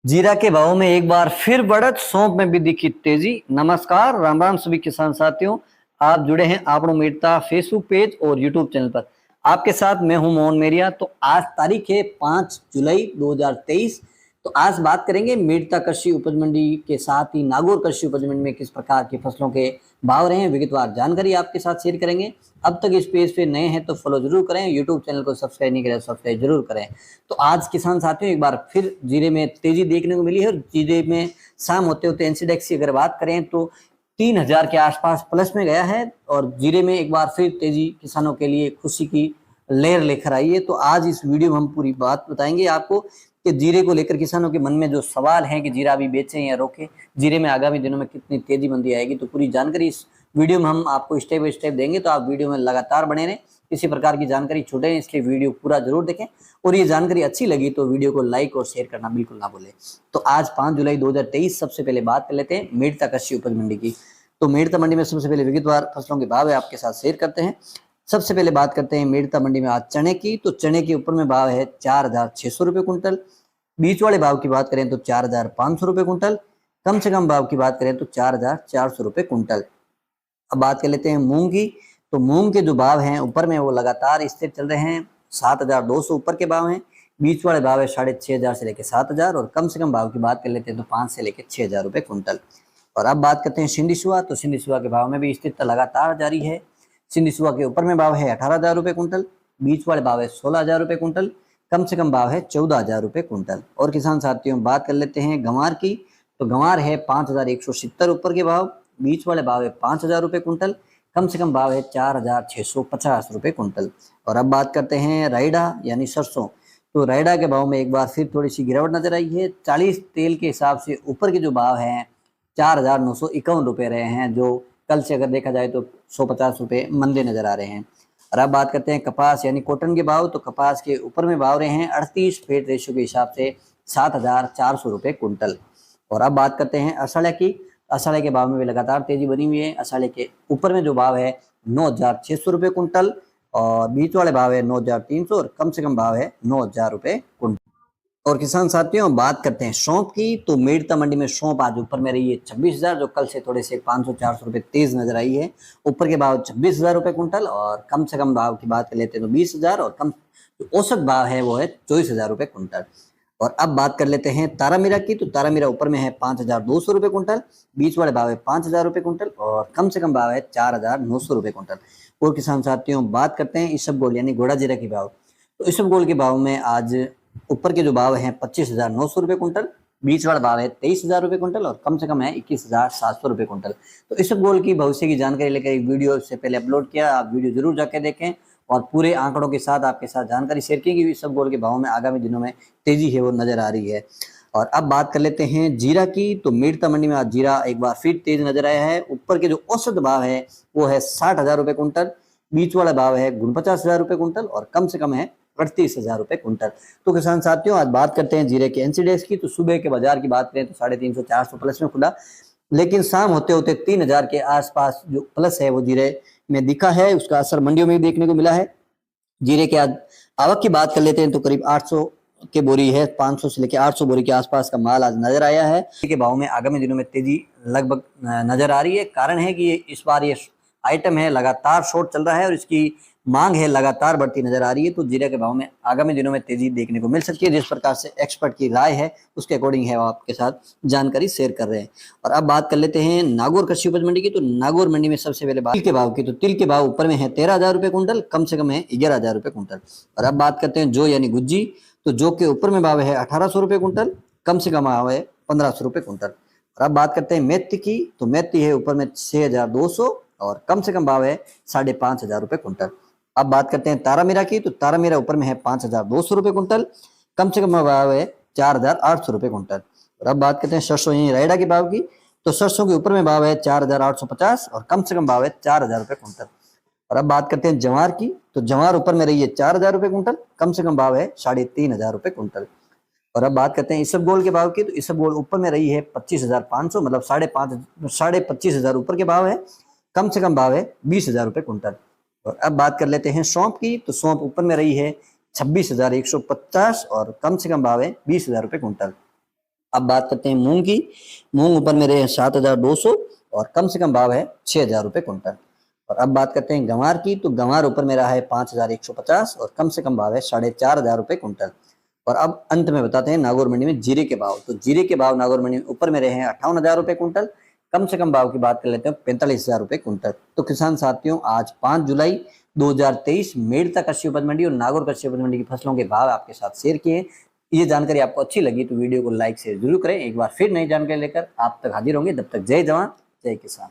जीरा के भाव में एक बार फिर बढ़त, सौंफ में भी दिखी तेजी। नमस्कार, राम राम सभी किसान साथियों। आप जुड़े हैं आपनो मेड़ता फेसबुक पेज और यूट्यूब चैनल पर। आपके साथ मैं हूं मोहन मेरिया। तो आज तारीख है 5 जुलाई 2023। तो आज बात करेंगे मेड़ता कृषि उपज मंडी के साथ ही नागौर कृषि उपज मंडी में किस प्रकार की फसलों के भाव रहे हैं, विगतवार जानकारी आपके साथ शेयर करेंगे। अब तक इस पेज पे नए हैं तो फॉलो जरूर करें, यूट्यूब चैनल को सब्सक्राइब नहीं करें सब्सक्राइब जरूर करें। तो आज किसान साथियों एक बार फिर जीरे में तेजी देखने को मिली है और जीरे में शाम होते होते एनसीडेक्स की अगर बात करें तो 3000 के आसपास प्लस में गया है और जीरे में एक बार फिर तेजी किसानों के लिए खुशी की लहर लेकर आई है। तो आज इस वीडियो में हम पूरी बात बताएंगे आपको कि जीरे को लेकर किसानों के मन में जो सवाल है कि जीरा अभी बेचें या रोकें, जीरे में आगामी दिनों में कितनी तेजी मंदी आएगी, तो पूरी जानकारी इस वीडियो में हम आपको स्टेप बाय स्टेप देंगे। तो आप वीडियो में लगातार बने रहें, किसी प्रकार की जानकारी छूटे इसलिए वीडियो पूरा जरूर देखें और ये जानकारी अच्छी लगी तो वीडियो को लाइक और शेयर करना बिल्कुल ना भूलें। तो आज 5 जुलाई 2023 सबसे पहले बात कर लेते हैं मेड़ता कृषि उपज मंडी की। तो मेड़ता मंडी में सबसे पहले विगतवार फसलों के भाव है आपके साथ शेयर करते हैं। सबसे पहले बात करते हैं मेड़ता मंडी में आज चने की। तो चने के ऊपर में भाव है 4600 रुपये कुंटल। बीच वाले भाव की बात करें तो 4500 रुपये कुंटल। कम से कम भाव की बात करें तो 4400 रुपये कुंटल। अब बात कर लेते हैं मूंग की। तो मूंग के जो भाव हैं ऊपर में वो लगातार स्थिर चल रहे हैं, 7200 ऊपर के भाव हैं। बीच वाले भाव है 6500 से लेकर 7000 और कम से कम भाव की बात कर लेते हैं तो 5 से लेकर 6000 रुपये कुंटल। और अब बात करते हैं सिंधी सुहा। तो सिंधी सुहा के भाव में भी स्थिरता लगातार जारी है। सिंधी सुहा के ऊपर में भाव है 18,000 रुपये कुंटल। बीच वाले भाव है 16,000 रुपये कुंटल। कम से कम भाव है 14,000 रुपये कुंटल। और किसान साथियों बात कर लेते हैं गंवार की। तो गंवार है 5170 ऊपर के भाव। बीच वाले भाव है 5,000 रुपये कुंटल। कम से कम भाव है 4,650 रुपये कुंटल। और अब बात करते हैं रायडा यानी सरसों। तो रायडा के भाव में एक बार फिर थोड़ी सी गिरावट नजर आई है। 40 तेल के हिसाब से ऊपर के जो भाव हैं 4,951 रुपये रहे हैं, जो कल से अगर देखा जाए तो 150 रुपये मंदे नजर आ रहे हैं। और अब बात करते हैं कपास यानी कॉटन के भाव। तो कपास के ऊपर में भाव रहे हैं 38 फेट रेशियो के हिसाब से 7,400 रुपये कुंटल। और अब बात करते हैं अषाढ़ की। अषाढ़ के भाव में भी लगातार तेजी बनी हुई है। अषाढ़ के ऊपर में जो भाव है 9,600 रुपये कुंटल और बीच वाले भाव है 9,300 और कम से कम भाव है 9,000 रुपये कुंटल। और किसान साथियों बात करते हैं सौंफ की। तो मेड़ता मंडी में सौंफ आज ऊपर में रही है 26,000, जो कल से थोड़े से 500-400 रुपये तेज नजर आई है। ऊपर के भाव 26,000 रुपये कुंटल और कम से कम भाव की बात कर लेते हैं तो 20,000 और कम जो औसत भाव है वो है 24,000 रुपये कुंटल। और अब बात कर लेते हैं तारामीरा की। तो तारामीरा ऊपर में है 5,200 रुपये कुंटल। बीच वाले भाव है 5,000 रुपये कुंटल और कम से कम भाव है 4,900 रुपये कुंटल। और किसान साथियों बात करते हैं इसबगोल यानी घोड़ा जीरा की भाव। तो इसबगोल के भाव में आज ऊपर के जो भाव हैं 25,900 रुपये कुंटल। बीच वाला भाव है 23,000 रुपये कुंटल और कम से कम है 21,700 रुपये कुंटल। तो इसबगोल की भविष्य की जानकारी लेकर एक वीडियो से पहले अपलोड किया, आप वीडियो जरूर जाके देखें और पूरे आंकड़ों के साथ आपके साथ जानकारी शेयर की कि इसबगोल के भाव में आगामी दिनों में तेजी है वो नजर आ रही है। और अब बात कर लेते हैं जीरा की। तो मेड़ता मंडी में आज जीरा एक बार फिर तेज नजर आया है। ऊपर के जो औसत भाव है वो है 60,000 रुपये कुंटल। बीच वाला भाव है 49,000 रुपये कुंटल और कम से कम है 38,000 रुपये कुंटल। तो किसान साथियों आज बात करते हैं जीरे के एनसीडेक्स की। तो सुबह के बाजार की बात करें तो 350-400 प्लस में खुला, लेकिन शाम होते होते 3,000 के आसपास जो प्लस है वो जीरे में दिखा है। उसका असर मंडियों में भी देखने को मिला है। जीरे के आज आवक की बात कर लेते हैं तो करीब 800 के बोरी है, 500 से लेकर 800 बोरी के आसपास का माल आज नजर आया है। के भाव में आगामी दिनों में तेजी लगभग नजर आ रही है। कारण है कि इस बार ये आइटम है लगातार शॉर्ट चल रहा है और इसकी मांग है लगातार बढ़ती नजर आ रही है। तो जीरे के भाव में आगामी दिनों में तेजी देखने को मिल सकती है। जिस प्रकार से एक्सपर्ट की राय है उसके अकॉर्डिंग है वो आपके साथ जानकारी शेयर कर रहे हैं। और अब बात कर लेते हैं नागौर कृषि उपज मंडी की। तो नागौर मंडी में सबसे पहले बात तिल के भाव की। तो तिल के भाव ऊपर में है 13,000 रुपये कुंटल, कम से कम है 11,000 रुपये कुंटल। और अब बात करते हैं जौ यानी गुज्जी। तो जौ के ऊपर में भाव है 1,800 रुपये कुंटल, कम से कम भाव है 1,500 रुपये कुंटल। और अब बात करते हैं मेथी की। तो मेथी है ऊपर में 6,200 और कम से कम भाव है 5,500 रुपये कुंटल। अब बात करते हैं तारामीरा की। तो तारामीरा ऊपर में है 5,200 रुपये कुंटल, कम से कम भाव है 4,800 रुपये कुंटल। और अब बात करते हैं सरसों यानी रायडा के भाव की। तो सरसों के ऊपर में भाव है 4,850 और कम से कम भाव है 4,000 रुपये कुंटल। और अब बात करते हैं जवार की। तो जवार ऊपर में रही है 4,000 रुपये कुंटल, कम से कम भाव है 3,500 रुपये कुंटल। और अब बात करते हैं इसबगोल के भाव की। तो इसबगोल ऊपर में रही है 25,500, मतलब 25,500 ऊपर के भाव है, कम से कम भाव है 20,000 रुपये कुंटल। और अब बात कर लेते हैं सौंफ की। तो सौंफ ऊपर में रही है 26,150 और कम से कम भाव है 20,000 रुपये कुंटल। अब बात करते हैं मूंग की। मूंग ऊपर में रहे 7,200 और कम से कम भाव है 6,000 रुपए कुंटल। और अब बात करते हैं गंवार की, तो गंवार ऊपर में रहा है 5,150 और कम से कम भाव है 4,500 रुपए कुंटल। और अब अंत में बताते हैं नागौर मंडी में जीरे के भाव। तो जीरे के भाव नागौर मंडी में ऊपर में रहे हैं 58,000 रुपए कुंटल, कम से कम भाव की बात कर लेते हैं 45,000 रुपए कुंटल। तो किसान साथियों, आज 5 जुलाई 2023 मेड़ता कृषि उपज मंडी और नागौर कृषि उपज मंडी की फसलों के भाव आपके साथ शेयर किए। ये जानकारी आपको अच्छी लगी तो वीडियो को लाइक शेयर जरूर करें। एक बार फिर नई जानकारी लेकर आप तक हाजिर होंगे। तब तक जय जवान जय किसान।